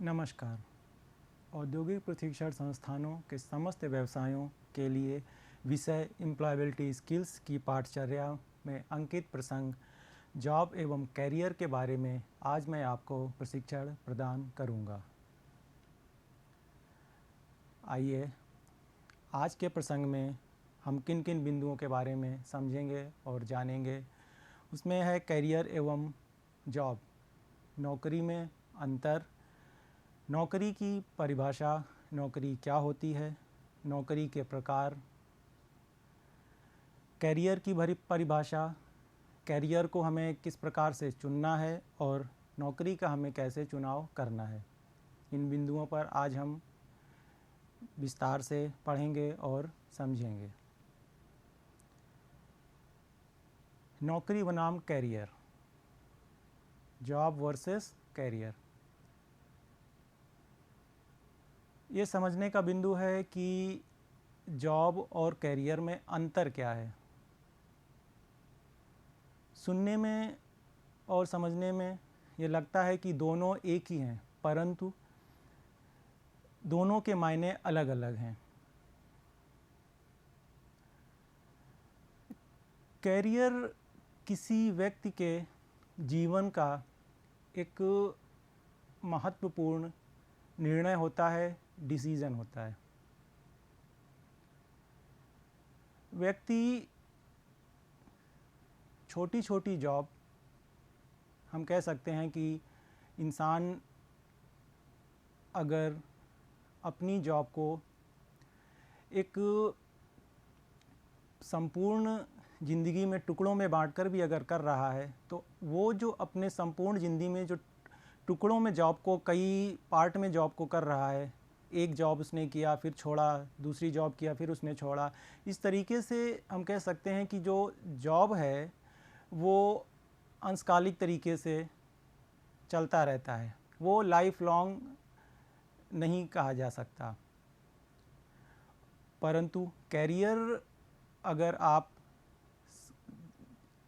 नमस्कार। औद्योगिक प्रशिक्षण संस्थानों के समस्त व्यवसायों के लिए विषय एम्प्लॉयबिलिटी स्किल्स की पाठचर्या में अंकित प्रसंग जॉब एवं कैरियर के बारे में आज मैं आपको प्रशिक्षण प्रदान करूंगा। आइए आज के प्रसंग में हम किन किन बिंदुओं के बारे में समझेंगे और जानेंगे। उसमें है कैरियर एवं जॉब, नौकरी में अंतर, नौकरी की परिभाषा, नौकरी क्या होती है, नौकरी के प्रकार, कैरियर की परिभाषा, कैरियर को हमें किस प्रकार से चुनना है और नौकरी का हमें कैसे चुनाव करना है। इन बिंदुओं पर आज हम विस्तार से पढ़ेंगे और समझेंगे। नौकरी बनाम कैरियर, जॉब वर्सेस कैरियर। ये समझने का बिंदु है कि जॉब और कैरियर में अंतर क्या है। सुनने में और समझने में ये लगता है कि दोनों एक ही हैं, परंतु दोनों के मायने अलग अलग हैं। कैरियर किसी व्यक्ति के जीवन का एक महत्वपूर्ण निर्णय होता है, डिसीजन होता है। व्यक्ति छोटी छोटी जॉब, हम कह सकते हैं कि इंसान अगर अपनी जॉब को एक संपूर्ण ज़िंदगी में टुकड़ों में बांटकर भी अगर कर रहा है, तो वो जो अपने संपूर्ण ज़िंदगी में जो टुकड़ों में जॉब को, कई पार्ट में जॉब को कर रहा है, एक जॉब उसने किया फिर छोड़ा, दूसरी जॉब किया फिर उसने छोड़ा, इस तरीके से हम कह सकते हैं कि जो जॉब है वो अंशकालिक तरीके से चलता रहता है, वो लाइफ लॉन्ग नहीं कहा जा सकता। परंतु कैरियर, अगर आप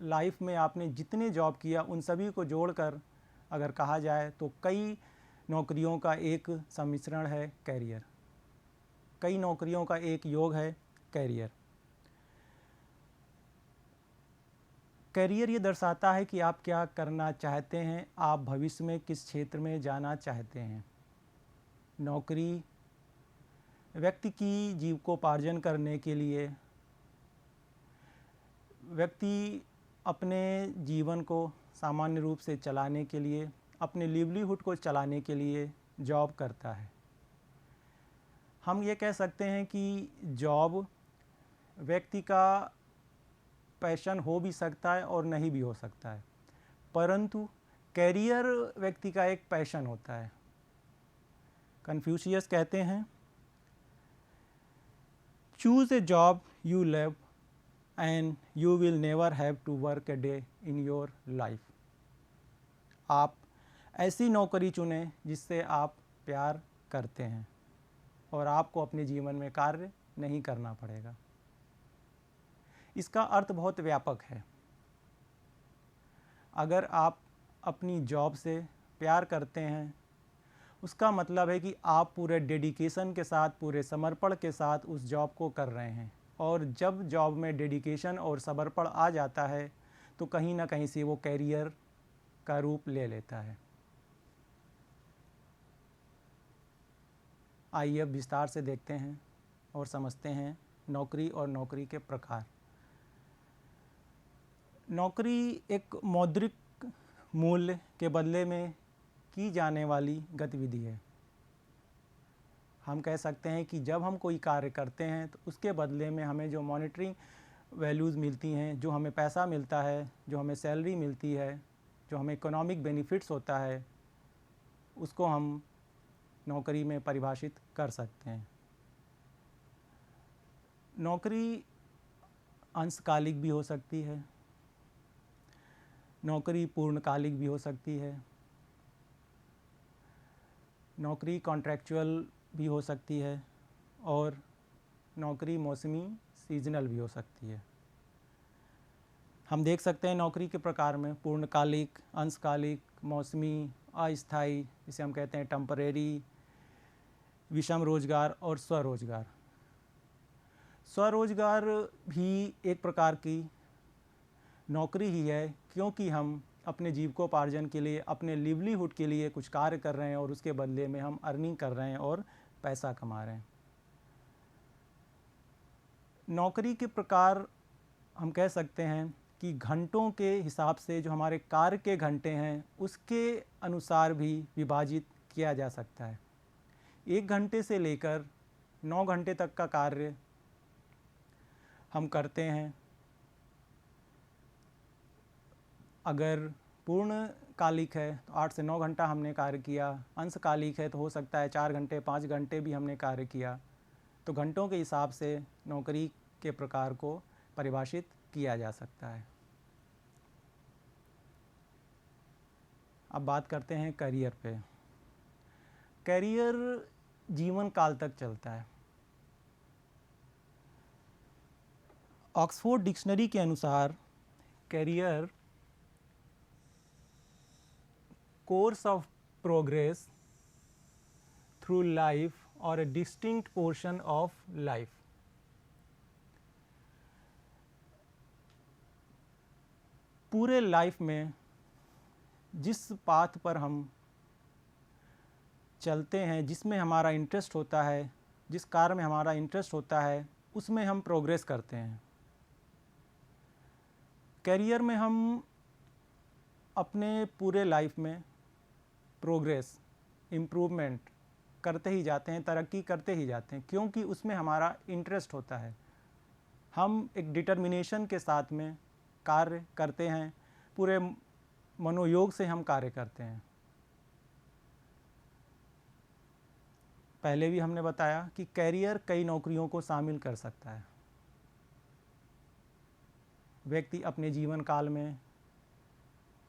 लाइफ में आपने जितने जॉब किया उन सभी को जोड़कर अगर कहा जाए तो कई नौकरियों का एक सम्मिश्रण है कैरियर, कई नौकरियों का एक योग है कैरियर। कैरियर ये दर्शाता है कि आप क्या करना चाहते हैं, आप भविष्य में किस क्षेत्र में जाना चाहते हैं। नौकरी व्यक्ति की जीविकोपार्जन करने के लिए, व्यक्ति अपने जीवन को सामान्य रूप से चलाने के लिए, अपने लिवलीहुड को चलाने के लिए जॉब करता है। हम ये कह सकते हैं कि जॉब व्यक्ति का पैशन हो भी सकता है और नहीं भी हो सकता है, परंतु कैरियर व्यक्ति का एक पैशन होता है। कन्फ्यूशियस कहते हैं, choose a job you love and you will never have to work a day in your life. आप ऐसी नौकरी चुनें जिससे आप प्यार करते हैं और आपको अपने जीवन में कार्य नहीं करना पड़ेगा। इसका अर्थ बहुत व्यापक है। अगर आप अपनी जॉब से प्यार करते हैं, उसका मतलब है कि आप पूरे डेडिकेशन के साथ, पूरे समर्पण के साथ उस जॉब को कर रहे हैं। और जब जॉब में डेडिकेशन और समर्पण आ जाता है तो कहीं ना कहीं से वो कैरियर का रूप ले लेता है। आइए अब विस्तार से देखते हैं और समझते हैं नौकरी और नौकरी के प्रकार। नौकरी एक मौद्रिक मूल्य के बदले में की जाने वाली गतिविधि है। हम कह सकते हैं कि जब हम कोई कार्य करते हैं तो उसके बदले में हमें जो मॉनेटरी वैल्यूज़ मिलती हैं, जो हमें पैसा मिलता है, जो हमें सैलरी मिलती है, जो हमें इकोनॉमिक बेनिफिट्स होता है, उसको हम नौकरी में परिभाषित कर सकते हैं। नौकरी अंशकालिक भी हो सकती है, नौकरी पूर्णकालिक भी हो सकती है, नौकरी कॉन्ट्रैक्चुअल भी हो सकती है और नौकरी मौसमी, सीजनल भी हो सकती है। हम देख सकते हैं नौकरी के प्रकार में पूर्णकालिक, अंशकालिक, मौसमी अस्थायी, जिसे हम कहते हैं टेम्परेरी, विषम रोजगार और स्वरोजगार। स्वरोजगार भी एक प्रकार की नौकरी ही है, क्योंकि हम अपने जीविकोपार्जन के लिए, अपने लिवलीहुड के लिए कुछ कार्य कर रहे हैं और उसके बदले में हम अर्निंग कर रहे हैं और पैसा कमा रहे हैं। नौकरी के प्रकार हम कह सकते हैं कि घंटों के हिसाब से जो हमारे कार्य के घंटे हैं उसके अनुसार भी विभाजित किया जा सकता है। 1 घंटे से लेकर 9 घंटे तक का कार्य हम करते हैं। अगर पूर्णकालिक है तो 8 से 9 घंटा हमने कार्य किया, अंशकालिक है तो हो सकता है 4 घंटे 5 घंटे भी हमने कार्य किया। तो घंटों के हिसाब से नौकरी के प्रकार को परिभाषित किया जा सकता है। अब बात करते हैं करियर पे। करियर जीवन काल तक चलता है। ऑक्सफोर्ड डिक्शनरी के अनुसार career course of progress through life or a distinct portion of life. पूरे लाइफ में जिस पाथ पर हम चलते हैं, जिसमें हमारा इंटरेस्ट होता है, जिस कार्य में हमारा इंटरेस्ट होता है, उसमें हम प्रोग्रेस करते हैं। करियर में हम अपने पूरे लाइफ में प्रोग्रेस, इम्प्रूवमेंट करते ही जाते हैं, तरक्की करते ही जाते हैं, क्योंकि उसमें हमारा इंटरेस्ट होता है। हम एक डिटर्मिनेशन के साथ में कार्य करते हैं, पूरे मनोयोग से हम कार्य करते हैं। पहले भी हमने बताया कि करियर कई नौकरियों को शामिल कर सकता है। व्यक्ति अपने जीवन काल में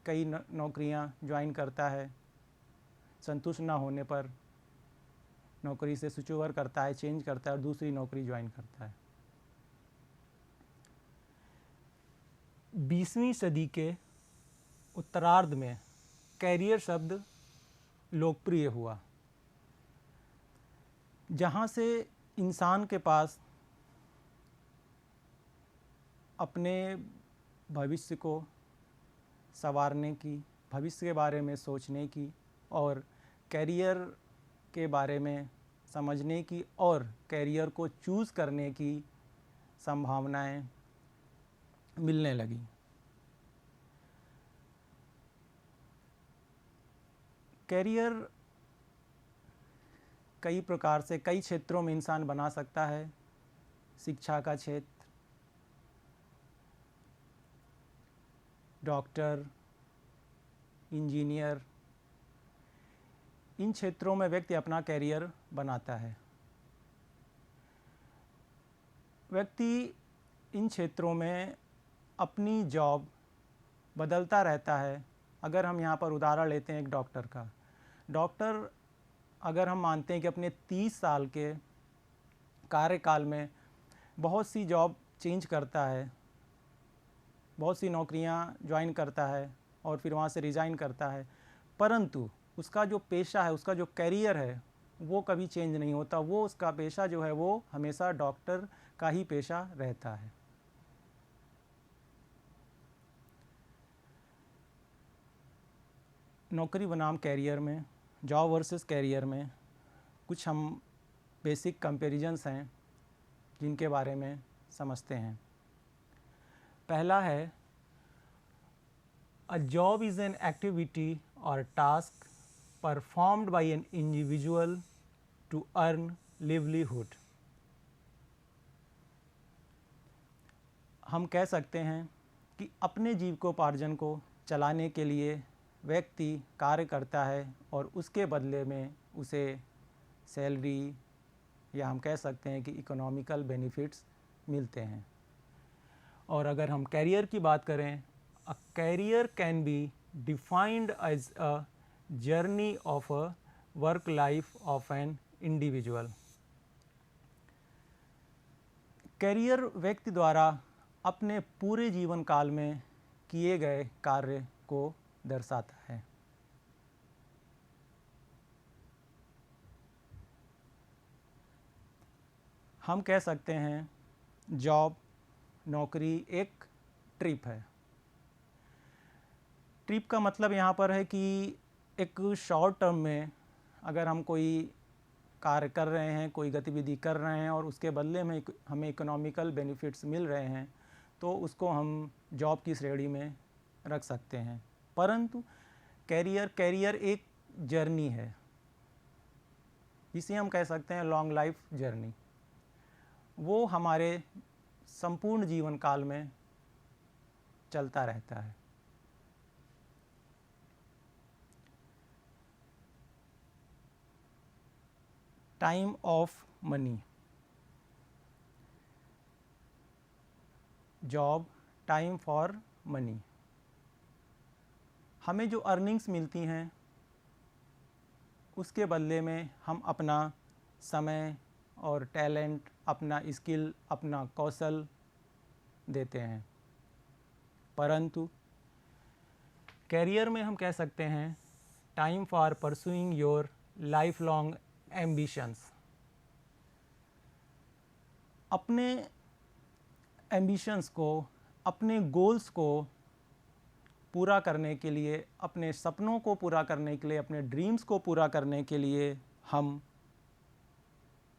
कई नौकरियां ज्वाइन करता है, संतुष्ट ना होने पर नौकरी से स्विच ओवर करता है, चेंज करता है और दूसरी नौकरी ज्वाइन करता है। 20वीं सदी के उत्तरार्ध में कैरियर शब्द लोकप्रिय हुआ, जहाँ से इंसान के पास अपने भविष्य को संवारने की, भविष्य के बारे में सोचने की और कैरियर के बारे में समझने की और कैरियर को चूज़ करने की संभावनाएं मिलने लगी। कैरियर कई प्रकार से, कई क्षेत्रों में इंसान बना सकता है। शिक्षा का क्षेत्र, डॉक्टर, इंजीनियर, इन क्षेत्रों में व्यक्ति अपना कैरियर बनाता है। व्यक्ति इन क्षेत्रों में अपनी जॉब बदलता रहता है। अगर हम यहाँ पर उदाहरण लेते हैं एक डॉक्टर का, डॉक्टर अगर हम मानते हैं कि अपने 30 साल के कार्यकाल में बहुत सी जॉब चेंज करता है, बहुत सी नौकरियां ज्वाइन करता है और फिर वहाँ से रिज़ाइन करता है, परंतु उसका जो पेशा है, उसका जो कैरियर है, वो कभी चेंज नहीं होता। वो उसका पेशा जो है वो हमेशा डॉक्टर का ही पेशा रहता है। नौकरी बनाम कैरियर में, जॉब वर्सेस कैरियर में कुछ हम बेसिक कंपैरिजंस हैं जिनके बारे में समझते हैं। पहला है, a job is an activity or task performed by an individual to earn livelihood. हम कह सकते हैं कि अपने जीविकोपार्जन को चलाने के लिए व्यक्ति कार्य करता है और उसके बदले में उसे सैलरी या हम कह सकते हैं कि इकोनॉमिकल बेनिफिट्स मिलते हैं। और अगर हम कैरियर की बात करें, a career can be defined as a journey of a work life of an individual. Career व्यक्ति द्वारा अपने पूरे जीवन काल में किए गए कार्य को दर्शाता है। हम कह सकते हैं जॉब, नौकरी एक ट्रिप है। ट्रिप का मतलब यहाँ पर है कि एक शॉर्ट टर्म में अगर हम कोई कार्य कर रहे हैं, कोई गतिविधि कर रहे हैं और उसके बदले में हमें इकोनॉमिकल बेनिफिट्स मिल रहे हैं, तो उसको हम जॉब की श्रेणी में रख सकते हैं। परंतु कैरियर एक जर्नी है, जिसे हम कह सकते हैं लॉन्ग लाइफ जर्नी। वो हमारे संपूर्ण जीवन काल में चलता रहता है। Time of money, job, time for money. हमें जो अर्निंग्स मिलती हैं उसके बदले में हम अपना समय और टैलेंट, अपना स्किल, अपना कौशल देते हैं। परंतु कैरियर में हम कह सकते हैं time for pursuing your life long ambitions. अपने एम्बिशंस को, अपने गोल्स को पूरा करने के लिए, अपने सपनों को पूरा करने के लिए, अपने ड्रीम्स को पूरा करने के लिए हम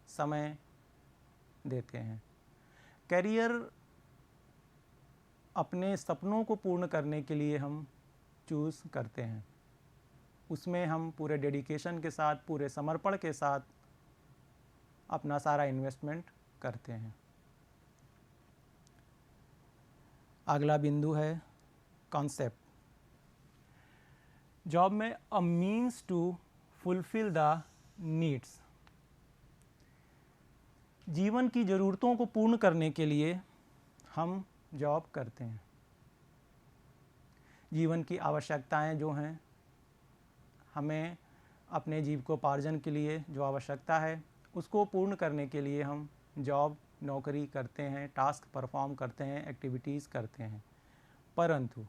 समय देते हैं। कैरियर अपने सपनों को पूर्ण करने के लिए हम चूज़ करते हैं। उसमें हम पूरे डेडिकेशन के साथ, पूरे समर्पण के साथ अपना सारा इन्वेस्टमेंट करते हैं। अगला बिंदु है कॉन्सेप्ट। जॉब में a means to fulfil the needs. जीवन की ज़रूरतों को पूर्ण करने के लिए हम जॉब करते हैं। जीवन की आवश्यकताएं जो हैं, हमें अपने जीविकोपार्जन के लिए जो आवश्यकता है उसको पूर्ण करने के लिए हम जॉब, नौकरी करते हैं, टास्क परफॉर्म करते हैं, एक्टिविटीज़ करते हैं। परंतु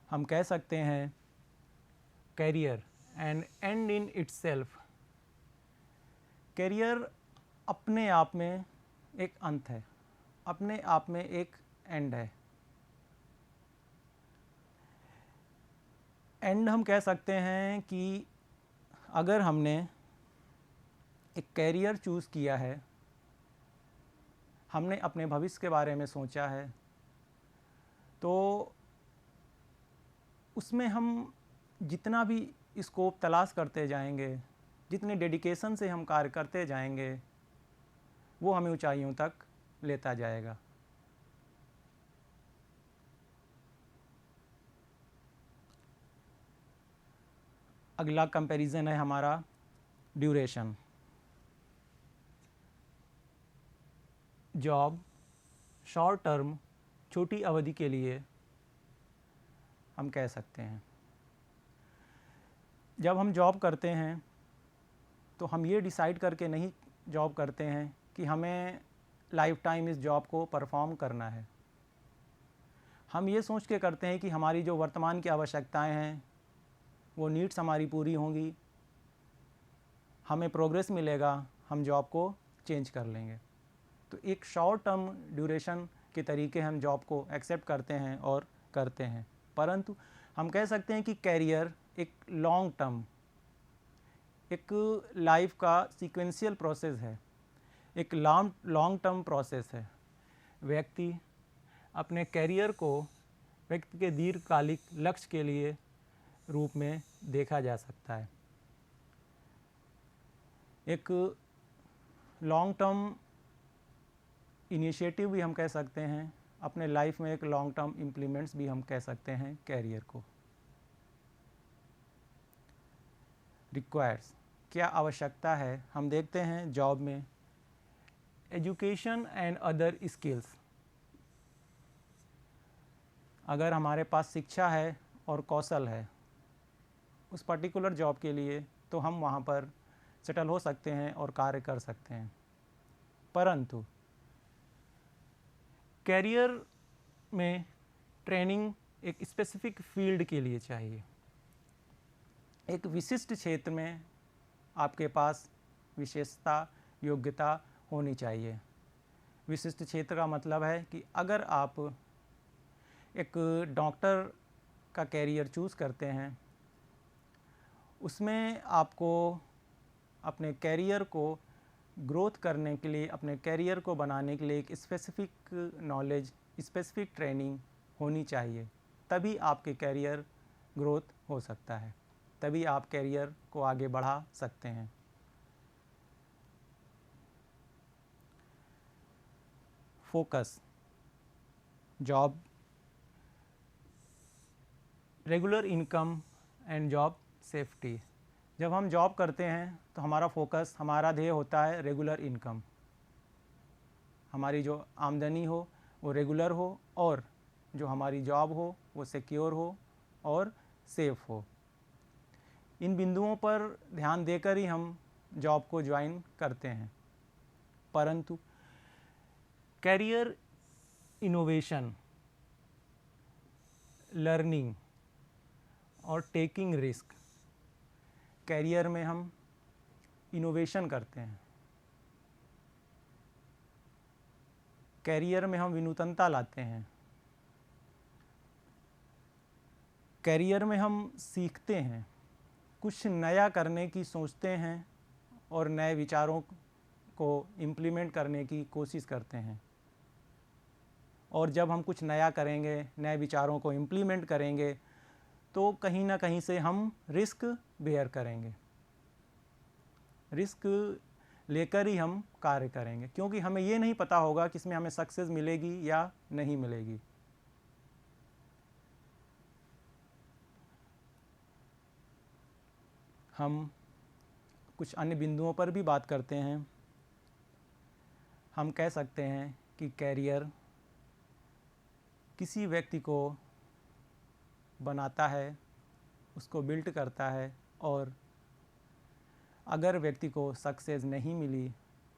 हम कह सकते हैं career an end in itself. Career अपने आप में एक अंत है, अपने आप में एक एंड है। एंड हम कह सकते हैं कि अगर हमने एक कैरियर चूज़ किया है, हमने अपने भविष्य के बारे में सोचा है, तो उसमें हम जितना भी स्कोप तलाश करते जाएंगे, जितने डेडिकेशन से हम कार्य करते जाएंगे, वो हमें ऊंचाइयों तक लेता जाएगा। अगला कंपैरिजन है हमारा ड्यूरेशन। जॉब शॉर्ट टर्म, छोटी अवधि के लिए हम कह सकते हैं। जब हम जॉब करते हैं तो हम ये डिसाइड करके नहीं जॉब करते हैं कि हमें लाइफ टाइम इस जॉब को परफॉर्म करना है। हम ये सोच के करते हैं कि हमारी जो वर्तमान की आवश्यकताएं हैं वो नीड्स हमारी पूरी होंगी, हमें प्रोग्रेस मिलेगा, हम जॉब को चेंज कर लेंगे। तो एक शॉर्ट टर्म ड्यूरेशन के तरीके हम जॉब को एक्सेप्ट करते हैं और करते हैं। परंतु हम कह सकते हैं कि कैरियर एक लॉन्ग टर्म, एक लाइफ का सीक्वेंशियल प्रोसेस है, एक लॉन्ग टर्म प्रोसेस है। व्यक्ति अपने कैरियर को व्यक्ति के दीर्घकालिक लक्ष्य के लिए रूप में देखा जा सकता है। एक लॉन्ग टर्म इनिशिएटिव भी हम कह सकते हैं, अपने लाइफ में एक लॉन्ग टर्म इम्प्लीमेंट्स भी हम कह सकते हैं कैरियर को। रिक्वायर्स, क्या आवश्यकता है, हम देखते हैं जॉब में एजुकेशन एंड अदर स्किल्स। अगर हमारे पास शिक्षा है और कौशल है उस पर्टिकुलर जॉब के लिए, तो हम वहाँ पर सेटल हो सकते हैं और कार्य कर सकते हैं। परंतु कैरियर में ट्रेनिंग एक स्पेसिफिक फील्ड के लिए चाहिए। एक विशिष्ट क्षेत्र में आपके पास विशेषता, योग्यता होनी चाहिए। विशिष्ट क्षेत्र का मतलब है कि अगर आप एक डॉक्टर का कैरियर चूज़ करते हैं, उसमें आपको अपने कैरियर को ग्रोथ करने के लिए, अपने कैरियर को बनाने के लिए एक स्पेसिफ़िक नॉलेज, स्पेसिफ़िक ट्रेनिंग होनी चाहिए। तभी आपके कैरियर ग्रोथ हो सकता है, तभी आप कैरियर को आगे बढ़ा सकते हैं। Focus, job, regular income and job safety. जब हम जॉब करते हैं तो हमारा फोकस, हमारा ध्येय होता है रेगुलर इनकम। हमारी जो आमदनी हो वो रेगुलर हो और जो हमारी जॉब हो वो सिक्योर हो और सेफ हो। इन बिंदुओं पर ध्यान देकर ही हम जॉब को ज्वाइन करते हैं। परंतु कैरियर इनोवेशन, लर्निंग और टेकिंग रिस्क, कैरियर में हम इनोवेशन करते हैं, कैरियर में हम विनूतनता लाते हैं, कैरियर में हम सीखते हैं, कुछ नया करने की सोचते हैं और नए विचारों को इम्प्लीमेंट करने की कोशिश करते हैं। और जब हम कुछ नया करेंगे, नए विचारों को इम्प्लीमेंट करेंगे, तो कहीं ना कहीं से हम रिस्क बेयर करेंगे, रिस्क लेकर ही हम कार्य करेंगे, क्योंकि हमें ये नहीं पता होगा कि इसमें हमें सक्सेस मिलेगी या नहीं मिलेगी। हम कुछ अन्य बिंदुओं पर भी बात करते हैं। हम कह सकते हैं कि कैरियर किसी व्यक्ति को बनाता है, उसको बिल्ड करता है, और अगर व्यक्ति को सक्सेस नहीं मिली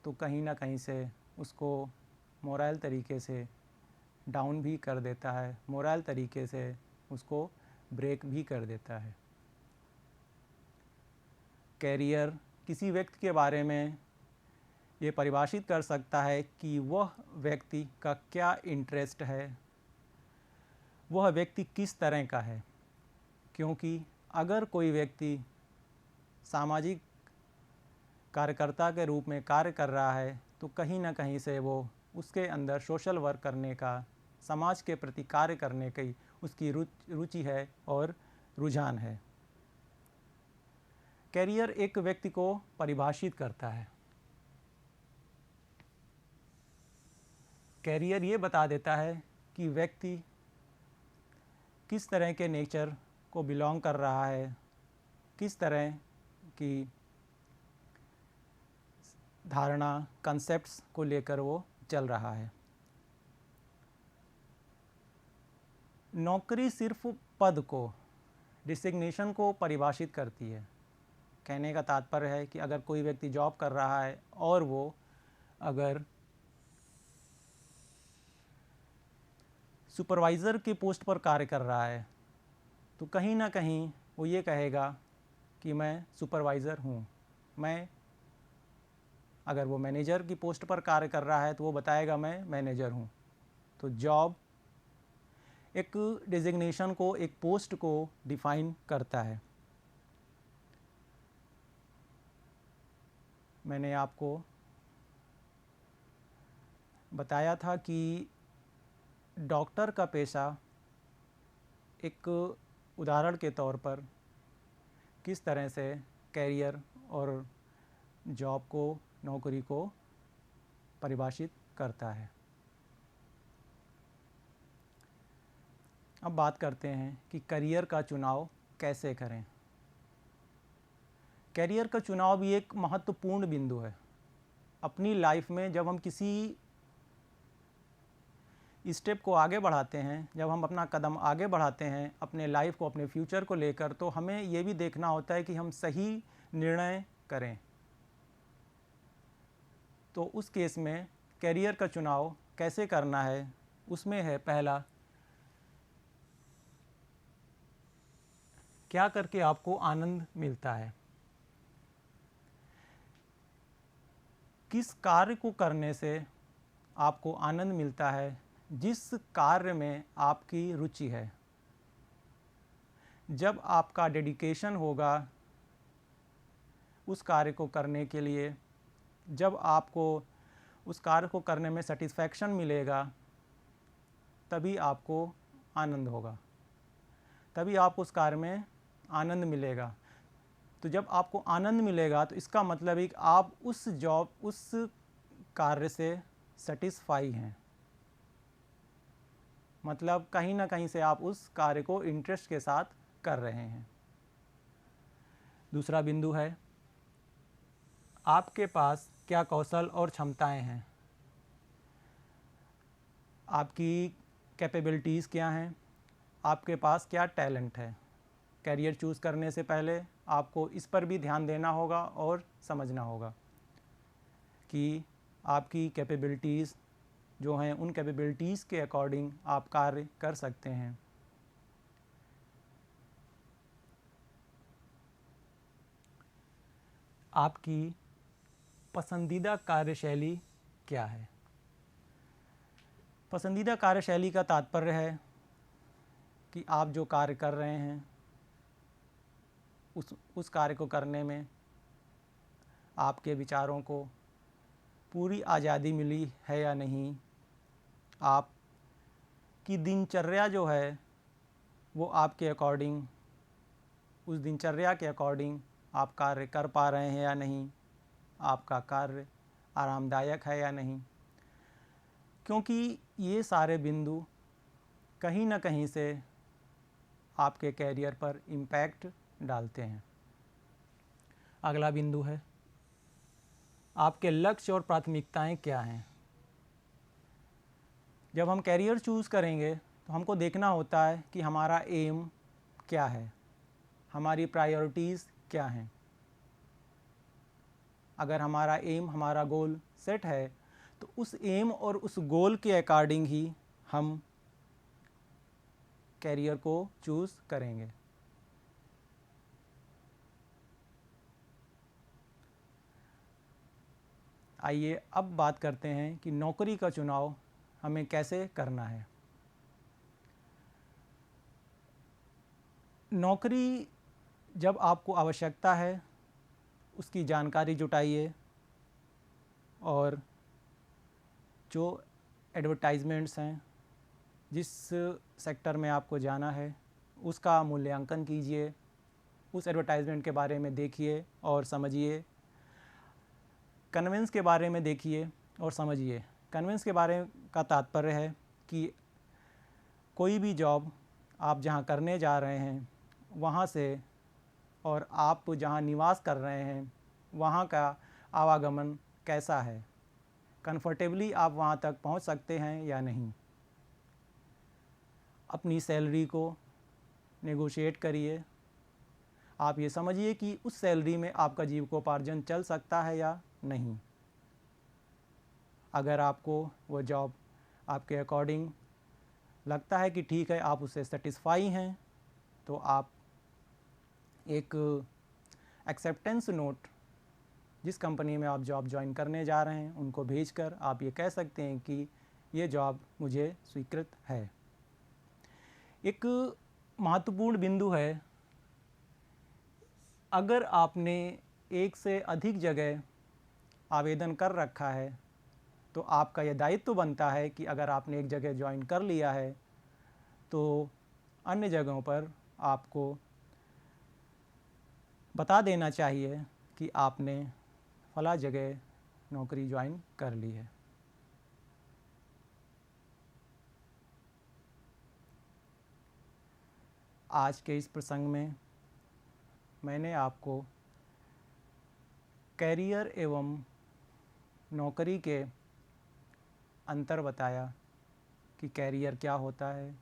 तो कहीं ना कहीं से उसको मोरल तरीके से डाउन भी कर देता है, मोरल तरीके से उसको ब्रेक भी कर देता है। कैरियर किसी व्यक्ति के बारे में ये परिभाषित कर सकता है कि वह व्यक्ति का क्या इंटरेस्ट है, वह व्यक्ति किस तरह का है। क्योंकि अगर कोई व्यक्ति सामाजिक कार्यकर्ता के रूप में कार्य कर रहा है तो कहीं ना कहीं से वो उसके अंदर सोशल वर्क करने का, समाज के प्रति कार्य करने की उसकी रुचि है और रुझान है। कैरियर एक व्यक्ति को परिभाषित करता है। कैरियर ये बता देता है कि व्यक्ति किस तरह के नेचर को बिलोंग कर रहा है, किस तरह की धारणा, कंसेप्ट्स को लेकर वो चल रहा है। नौकरी सिर्फ पद को, डिसिग्नेशन को परिभाषित करती है। कहने का तात्पर्य है कि अगर कोई व्यक्ति जॉब कर रहा है और वो अगर सुपरवाइज़र की पोस्ट पर कार्य कर रहा है तो कहीं ना कहीं वो ये कहेगा कि मैं सुपरवाइज़र हूँ। मैं, अगर वो मैनेजर की पोस्ट पर कार्य कर रहा है तो वो बताएगा मैं मैनेजर हूँ। तो जॉब एक डिजिग्नेशन को, एक पोस्ट को डिफाइन करता है। मैंने आपको बताया था कि डॉक्टर का पेशा एक उदाहरण के तौर पर किस तरह से कैरियर और जॉब को, नौकरी को परिभाषित करता है। अब बात करते हैं कि करियर का चुनाव कैसे करें। करियर का चुनाव भी एक महत्वपूर्ण बिंदु है। अपनी लाइफ में जब हम किसी स्टेप को आगे बढ़ाते हैं, जब हम अपना कदम आगे बढ़ाते हैं अपने लाइफ को, अपने फ्यूचर को लेकर, तो हमें ये भी देखना होता है कि हम सही निर्णय करें। तो उस केस में करियर का चुनाव कैसे करना है, उसमें है पहला, क्या करके आपको आनंद मिलता है। किस कार्य को करने से आपको आनंद मिलता है, जिस कार्य में आपकी रुचि है। जब आपका डेडिकेशन होगा उस कार्य को करने के लिए, जब आपको उस कार्य को करने में सेटिस्फैक्शन मिलेगा, तभी आपको आनंद होगा, तभी आप उस कार्य में आनंद मिलेगा। तो जब आपको आनंद मिलेगा तो इसका मतलब है कि आप उस कार्य से सेटिस्फाई हैं, मतलब कहीं ना कहीं से आप उस कार्य को इंटरेस्ट के साथ कर रहे हैं। दूसरा बिंदु है, आपके पास क्या कौशल और क्षमताएं हैं, आपकी कैपेबिलिटीज़ क्या हैं, आपके पास क्या टैलेंट है। कैरियर चूज़ करने से पहले आपको इस पर भी ध्यान देना होगा और समझना होगा कि आपकी कैपेबिलिटीज़ जो हैं, उन कैपेबिलिटीज़ के अकॉर्डिंग आप कार्य कर सकते हैं। आपकी पसंदीदा कार्यशैली क्या है। पसंदीदा कार्यशैली का तात्पर्य है कि आप जो कार्य कर रहे हैं उस कार्य को करने में आपके विचारों को पूरी आज़ादी मिली है या नहीं। आपकी दिनचर्या जो है वो आपके अकॉर्डिंग, उस दिनचर्या के अकॉर्डिंग आप कार्य कर पा रहे हैं या नहीं, आपका कार्य आरामदायक है या नहीं। क्योंकि ये सारे बिंदु कहीं ना कहीं से आपके कैरियर पर इम्पैक्ट डालते हैं। अगला बिंदु है, आपके लक्ष्य और प्राथमिकताएं क्या हैं। जब हम कैरियर चूज़ करेंगे तो हमको देखना होता है कि हमारा एम क्या है, हमारी प्रायोरिटीज़ क्या हैं। अगर हमारा एम, हमारा गोल सेट है तो उस एम और उस गोल के अकॉर्डिंग ही हम कैरियर को चूज़ करेंगे। आइए अब बात करते हैं कि नौकरी का चुनाव हमें कैसे करना है। नौकरी जब आपको आवश्यकता है उसकी जानकारी जुटाइए और जो एडवर्टाइजमेंट्स हैं, जिस सेक्टर में आपको जाना है उसका मूल्यांकन कीजिए, उस एडवर्टाइजमेंट के बारे में देखिए और समझिए। कन्वेंस के बारे में देखिए और समझिए। कन्वेंस के बारे का तात्पर्य है कि कोई भी जॉब आप जहां करने जा रहे हैं वहां से और आप जहां निवास कर रहे हैं वहां का आवागमन कैसा है, कंफर्टेबली आप वहां तक पहुंच सकते हैं या नहीं। अपनी सैलरी को नेगोशिएट करिए। आप ये समझिए कि उस सैलरी में आपका जीविकोपार्जन चल सकता है या नहीं। अगर आपको वो जॉब आपके अकॉर्डिंग लगता है कि ठीक है, आप उससे सेटिस्फाई हैं, तो आप एक एक्सेप्टेंस नोट जिस कंपनी में आप जॉब ज्वाइन करने जा रहे हैं उनको भेजकर आप ये कह सकते हैं कि ये जॉब मुझे स्वीकृत है। एक महत्वपूर्ण बिंदु है, अगर आपने एक से अधिक जगह आवेदन कर रखा है तो आपका यह दायित्व बनता है कि अगर आपने एक जगह ज्वाइन कर लिया है तो अन्य जगहों पर आपको बता देना चाहिए कि आपने फला जगह नौकरी ज्वाइन कर ली है। आज के इस प्रसंग में मैंने आपको कैरियर एवं नौकरी के अंतर बताया कि कैरियर क्या होता है,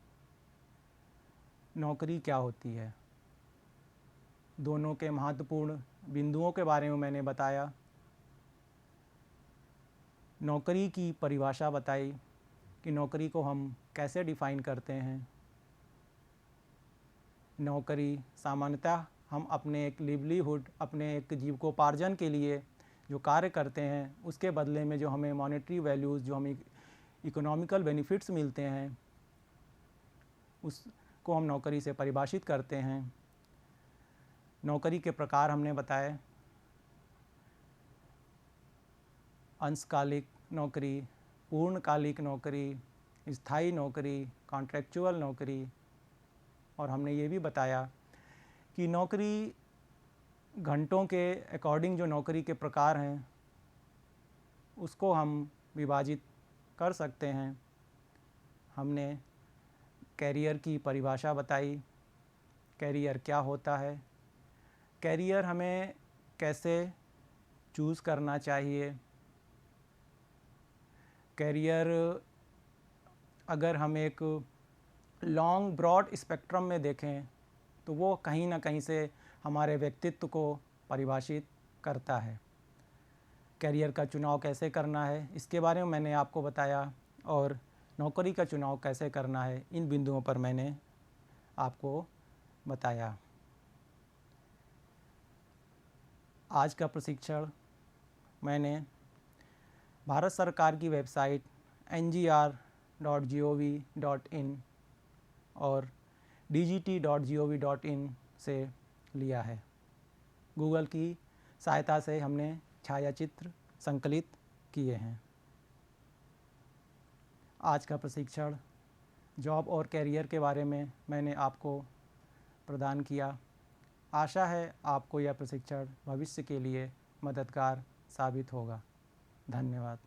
नौकरी क्या होती है। दोनों के महत्वपूर्ण बिंदुओं के बारे में मैंने बताया। नौकरी की परिभाषा बताई कि नौकरी को हम कैसे डिफ़ाइन करते हैं। नौकरी सामान्यतः हम अपने एक लिवलीहुड, अपने एक जीविकोपार्जन के लिए जो कार्य करते हैं उसके बदले में जो हमें मॉनेटरी वैल्यूज़, जो हमें इकोनॉमिकल बेनिफिट्स मिलते हैं, उसको हम नौकरी से परिभाषित करते हैं। नौकरी के प्रकार हमने बताए, अंशकालिक नौकरी, पूर्णकालिक नौकरी, स्थायी नौकरी, कॉन्ट्रैक्चुअल नौकरी, और हमने ये भी बताया कि नौकरी घंटों के अकॉर्डिंग जो नौकरी के प्रकार हैं उसको हम विभाजित कर सकते हैं। हमने कैरियर की परिभाषा बताई, कैरियर क्या होता है, कैरियर हमें कैसे चूज़ करना चाहिए, कैरियर अगर हम एक लॉन्ग ब्रॉड स्पेक्ट्रम में देखें तो वो कहीं ना कहीं से हमारे व्यक्तित्व को परिभाषित करता है। कैरियर का चुनाव कैसे करना है इसके बारे में मैंने आपको बताया, और नौकरी का चुनाव कैसे करना है इन बिंदुओं पर मैंने आपको बताया। आज का प्रशिक्षण मैंने भारत सरकार की वेबसाइट ngr.gov.in और dgt.gov.in से लिया है। गूगल की सहायता से हमने छायाचित्र संकलित किए हैं। आज का प्रशिक्षण जॉब और कैरियर के बारे में मैंने आपको प्रदान किया। आशा है आपको यह प्रशिक्षण भविष्य के लिए मददगार साबित होगा। धन्यवाद।